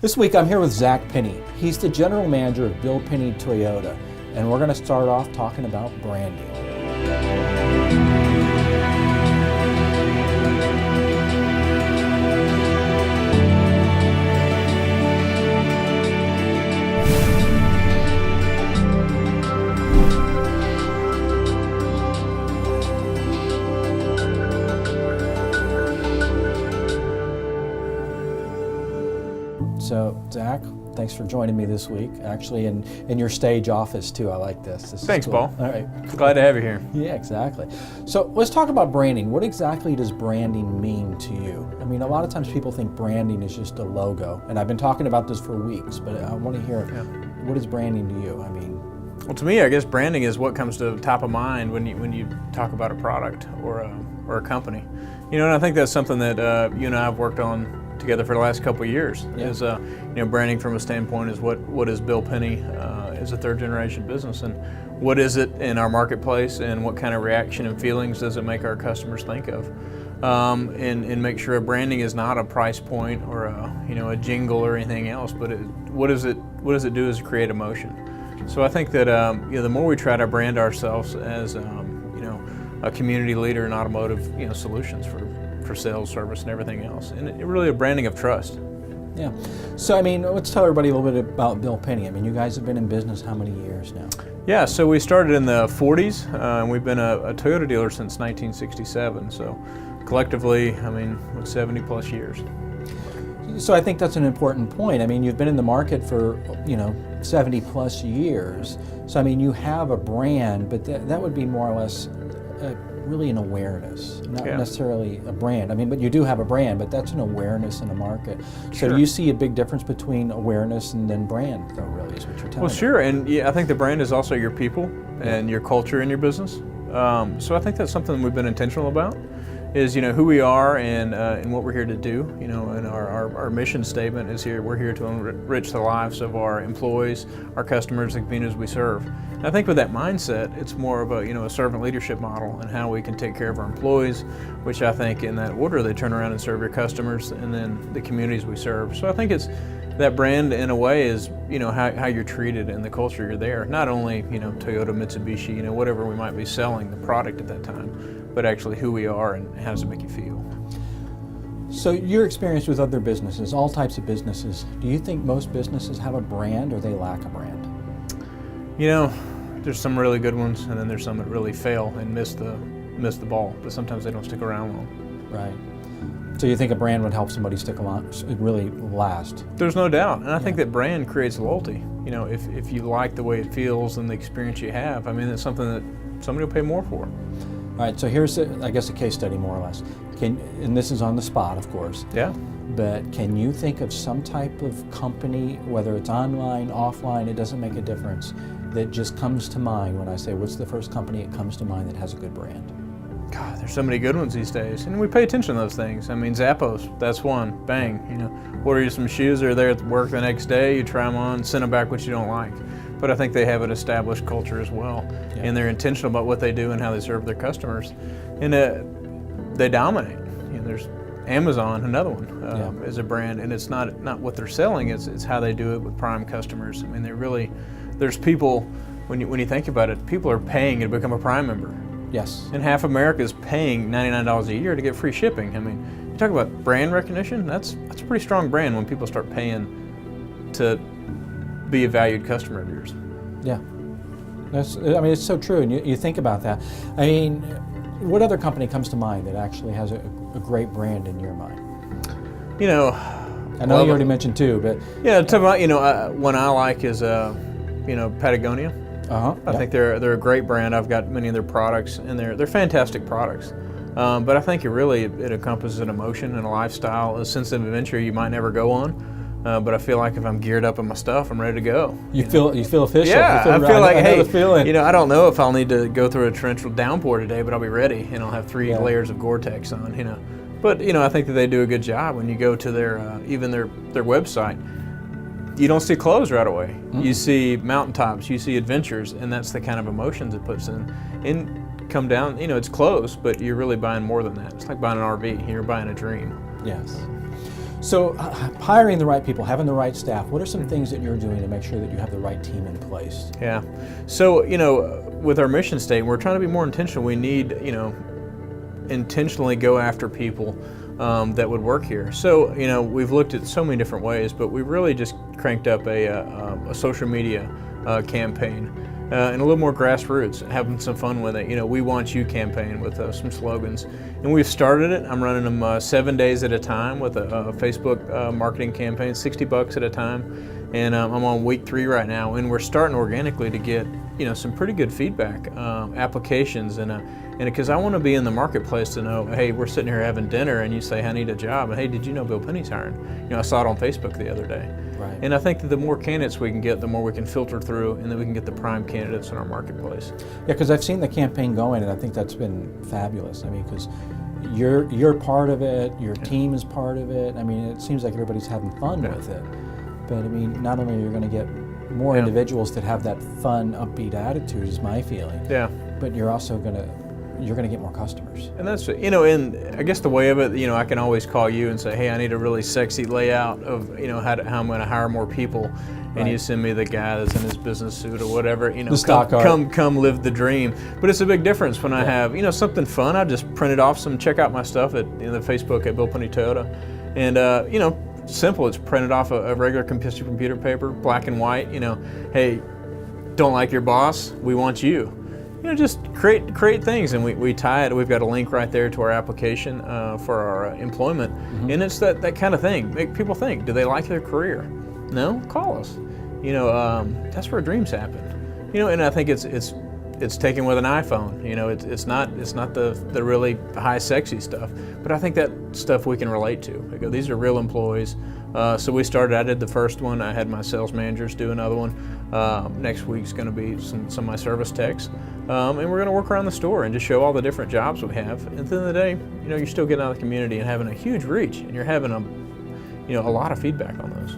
This week I'm here with Zack Penney. He's the general manager of Bill Penney Toyota, and we're going to start off talking about branding. So, Zack, thanks for joining me this week. Actually, in your stage office too. I like this. Thanks, cool. Paul. All right, cool. Glad to have you here. Yeah, exactly. So let's talk about branding. What exactly does branding mean to you? I mean, a lot of times people think branding is just a logo, and I've been talking about this for weeks. But I want to hear, what is branding to you? I mean, well, to me, I guess branding is what comes to top of mind when you talk about a product or a company. You know, and I think that's something that you and I have worked on together for the last couple of years. Yeah. Is branding from a standpoint is what is Bill Penney as a third generation business, and what is it in our marketplace, and what kind of reaction and feelings does it make our customers think of, and make sure branding is not a price point or a jingle or anything else, but what does it do is create emotion. So I think that the more we try to brand ourselves as a community leader in automotive solutions for sales, service, and everything else, and it really a branding of trust. Yeah. So I mean, let's tell everybody a little bit about Bill Penney. I mean, you guys have been in business how many years now? Yeah, so we started in the 40s, and we've been a Toyota dealer since 1967. So collectively, I mean, 70 plus years. So I think that's an important point. I mean, you've been in the market for 70 plus years. So I mean, you have a brand, but that would be more or less really an awareness, not necessarily a brand. I mean, but you do have a brand, but that's an awareness in the market. So do you see a big difference between awareness and then brand, though, really, is what you're telling me? Well, sure, and I think the brand is also your people and your culture in your business. So I think that's something we've been intentional about, is who we are and what we're here to do. And our mission statement is we're here to enrich the lives of our employees, our customers, the communities we serve. And I think with that mindset, it's more of a servant leadership model and how we can take care of our employees, which I think in that order they turn around and serve your customers and then the communities we serve. So I think it's that brand in a way is how you're treated and the culture you're there. Not only Toyota, Mitsubishi, whatever we might be selling the product at that time, but actually who we are and how does it make you feel. So your experience with other businesses, all types of businesses, do you think most businesses have a brand or they lack a brand? There's some really good ones, and then there's some that really fail and miss the ball, but sometimes they don't stick around long. Right. So you think a brand would help somebody stick along, really last? There's no doubt, and I think that brand creates loyalty. If you like the way it feels and the experience you have, I mean, it's something that somebody will pay more for. All right, so here's, I guess, a case study more or less. And this is on the spot, of course. Yeah. But can you think of some type of company, whether it's online, offline, it doesn't make a difference, that just comes to mind when I say, what's the first company that comes to mind that has a good brand? God, there's so many good ones these days, and we pay attention to those things. I mean, Zappos, that's one. Bang, order you some shoes, they're there at work the next day, you try them on, send them back what you don't like. But I think they have an established culture as well, and they're intentional about what they do and how they serve their customers, and they dominate. There's Amazon, another one, is a brand, and it's not what they're selling, it's how they do it with prime customers. I mean, there's people, when you think about it, people are paying to become a Prime member. Yes. And half America is paying $99 a year to get free shipping. I mean, you talk about brand recognition, that's a pretty strong brand when people start paying to be a valued customer of yours. Yeah. It's so true, and you think about that. I mean, what other company comes to mind that actually has a great brand in your mind? I know you already mentioned two, but... Yeah, talk about, one I like is, Patagonia. I think they're a great brand. I've got many of their products, and they're fantastic products. But I think it encompasses an emotion and a lifestyle, a sense of adventure you might never go on. But I feel like if I'm geared up in my stuff, I'm ready to go. You feel official. Yeah, I feel like, hey, feeling. I don't know if I'll need to go through a torrential downpour today, but I'll be ready, and I'll have 3 layers of Gore-Tex on. But I think that they do a good job. When you go to their website, you don't see clothes right away. Mm-hmm. You see mountaintops, you see adventures, and that's the kind of emotions it puts in. And come down, it's clothes, but you're really buying more than that. It's like buying an RV. You're buying a dream. Yes. So hiring the right people, having the right staff, what are some things that you're doing to make sure that you have the right team in place? Yeah. So, with our mission statement, we're trying to be more intentional. We need, intentionally go after people that would work here. So, we've looked at so many different ways, but we've really just cranked up a social media campaign. And a little more grassroots, having some fun with it. We want you campaign with some slogans. And we've started it. I'm running them 7 days at a time with a Facebook marketing campaign, $60 at a time. And I'm on week 3 right now. And we're starting organically to get, some pretty good feedback, applications. And because I want to be in the marketplace to know, hey, we're sitting here having dinner and you say, I need a job. And hey, did you know Bill Penney's hiring? I saw it on Facebook the other day. Right. And I think that the more candidates we can get, the more we can filter through, and then we can get the prime candidates in our marketplace. Yeah, because I've seen the campaign going, and I think that's been fabulous. I mean, because you're part of it, your team is part of it. I mean, it seems like everybody's having fun with it. But I mean, not only are you going to get more individuals that have that fun, upbeat attitude, is my feeling. Yeah. But you're also going to get more customers. And that's, and I guess the way of it, I can always call you and say, hey, I need a really sexy layout of, how I'm going to hire more people. And you send me the guy that's in his business suit or whatever, the stock art. Come live the dream. But it's a big difference when I have, something fun. I just printed off check out my stuff at the Facebook at Bill Penney Toyota. And, simple, it's printed off a regular computer paper, black and white, hey, don't like your boss, we want you. Just create things, and we tie it. We've got a link right there to our application for our employment, and it's that kind of thing. Make people think, do they like their career? No? Call us. That's where dreams happen. And I think it's taken with an iPhone. It's not the really high sexy stuff, but I think that stuff we can relate to. We go, these are real employees. So we started. I did the first one. I had my sales managers do another one. Next week's going to be some of my service techs, and we're going to work around the store and just show all the different jobs we have. At the end of the day, you're still getting out of the community and having a huge reach, and you're having a lot of feedback on those.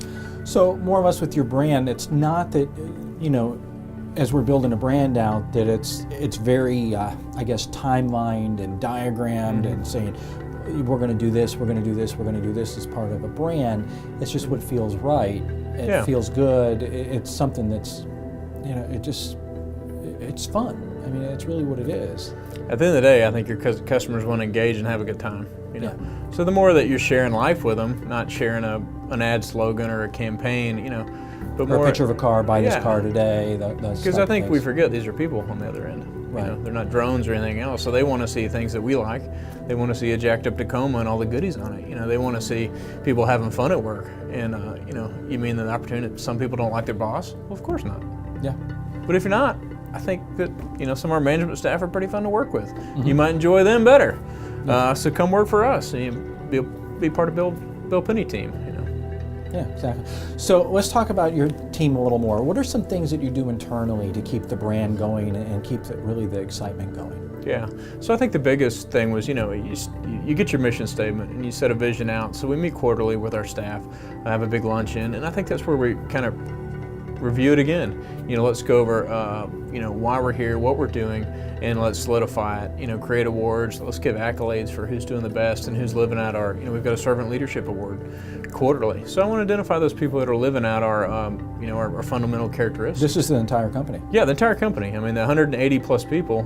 So more or less with your brand, it's not that as we're building a brand out, that it's very I guess timelined and diagrammed and saying, we're going to do this, we're going to do this, we're going to do this as part of a brand. It's just what feels right. It feels good. It's something that's, it's fun. I mean, it's really what it is. At the end of the day, I think your customers want to engage and have a good time. So the more that you're sharing life with them, not sharing an ad slogan or a campaign, but or a picture of a car, buy this car today. Because I think we forget these are people on the other end. They're not drones or anything else. So they want to see things that we like. They want to see a jacked up Tacoma and all the goodies on it. They want to see people having fun at work. And you mean the opportunity? Some people don't like their boss? Well, of course not. Yeah. But if you're not, I think that some of our management staff are pretty fun to work with. You might enjoy them better. So come work for us and be part of Bill Penney team. Yeah, exactly. So let's talk about your team a little more. What are some things that you do internally to keep the brand going and keep the excitement going? Yeah. So I think the biggest thing was, you get your mission statement and you set a vision out. So we meet quarterly with our staff. I have a big luncheon, and I think that's where we kind of review it again. Let's go over, why we're here, what we're doing, and let's solidify it. Create awards. Let's give accolades for who's doing the best and who's living out our. We've got a servant leadership award quarterly. So I want to identify those people that are living out our, our fundamental characteristics. This is the entire company. Yeah, the entire company. I mean, the 180 plus people.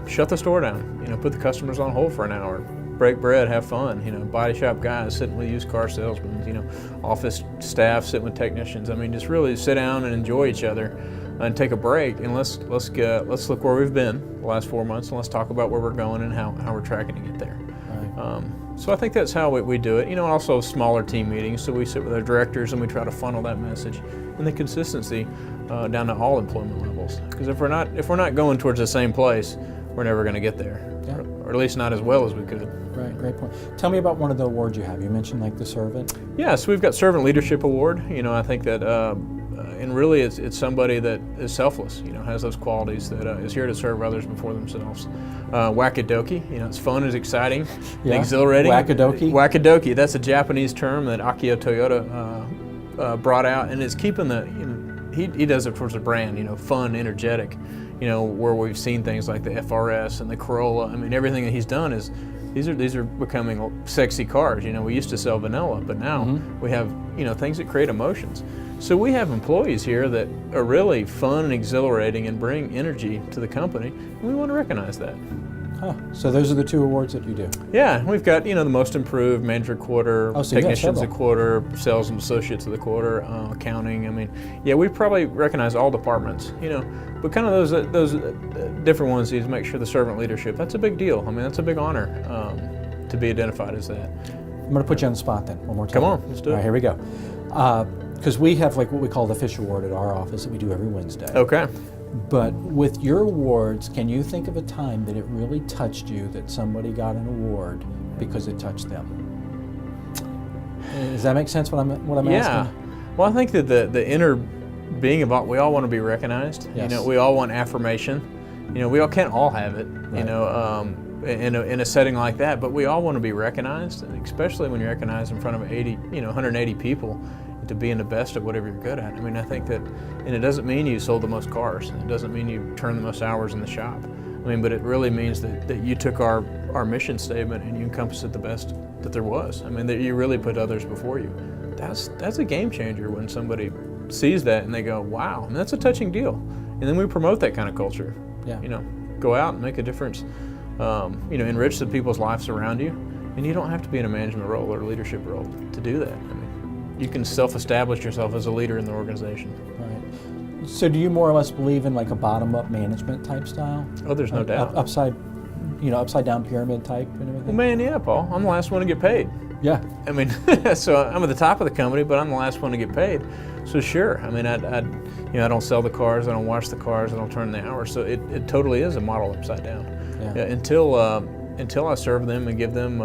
Shut the store down. Put the customers on hold for an hour. Break bread, have fun. Body shop guys sitting with used car salesmen. Office staff sitting with technicians. I mean, just really sit down and enjoy each other, and take a break. And let's look where we've been the last 4 months, and let's talk about where we're going and how we're tracking to get there. Right. So I think that's how we do it. Also smaller team meetings. So we sit with our directors and we try to funnel that message and the consistency down to all employment levels. Because if we're not going towards the same place, we're never going to get there, or at least not as well as we could. Right, great point. Tell me about one of the awards you have. You mentioned the servant. Yeah, so we've got Servant Leadership Award. I think that, and really it's somebody that is selfless, has those qualities, that is here to serve others before themselves. Wackadoki, it's fun, it's exciting, exhilarating. Wackadoki, that's a Japanese term that Akio Toyota brought out, and it's keeping he does it towards the brand, fun, energetic, where we've seen things like the FRS and the Corolla. I mean, everything that he's done is These are becoming sexy cars. You know, we used to sell vanilla, but now we have, you know, things that create emotions. So we have employees here that are really fun and exhilarating and bring energy to the company, and we want to recognize that. Huh. So those are the 2 awards that you do? Yeah, we've got, you know, the most improved manager quarter, so technicians a quarter, sales and associates of the quarter, accounting. I mean, yeah, we probably recognize all departments, you know, but kind of those different ones is make sure the servant leadership, that's a big deal. I mean, that's a big honor to be identified as that. I'm going to put you on the spot then, one more time. Come on, let's do it. All right, here we go. Because we have like what we call the Fish Award at our office that we do every Wednesday. Okay. But with your awards, can you think of a time that it really touched you that somebody got an award because it touched them? Does that make sense what I'm asking? Yeah. Well, I think that the inner being about, we all want to be recognized. Yes. You know, we all want affirmation. You know, we all can't all have it. Right. You know, in a setting like that, but we all want to be recognized, especially when you're recognized in front of 180 people, to being the best at whatever you're good at. I mean, I think that, and it doesn't mean you sold the most cars. It doesn't mean you turned the most hours in the shop. I mean, but it really means that you took our mission statement and you encompassed it the best that there was. I mean, that you really put others before you. That's a game changer when somebody sees that and they go, wow, and that's a touching deal. And then we promote that kind of culture. Yeah. You know, go out and make a difference. You know, enrich the people's lives around you. And you don't have to be in a management role or a leadership role to do that. I mean, you can self-establish yourself as a leader in the organization. Right. So do you more or less believe in like a bottom-up management type style? Oh, there's no doubt. Upside down pyramid type and everything? Well, man, yeah, Paul. I'm the last one to get paid. Yeah. I mean, so I'm at the top of the company, but I'm the last one to get paid. So sure. I mean, I don't sell the cars, I don't wash the cars, I don't turn the hours. So it totally is a model upside down. Yeah. Yeah, until I serve them and give them,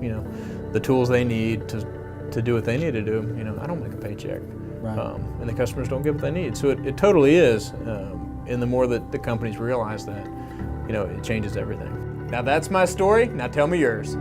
you know, the tools they need to do what they need to do, you know, I don't make a paycheck. Right. And the customers don't get what they need. So it totally is. And the more that the companies realize that, you know, it changes everything. Now that's my story. Now tell me yours.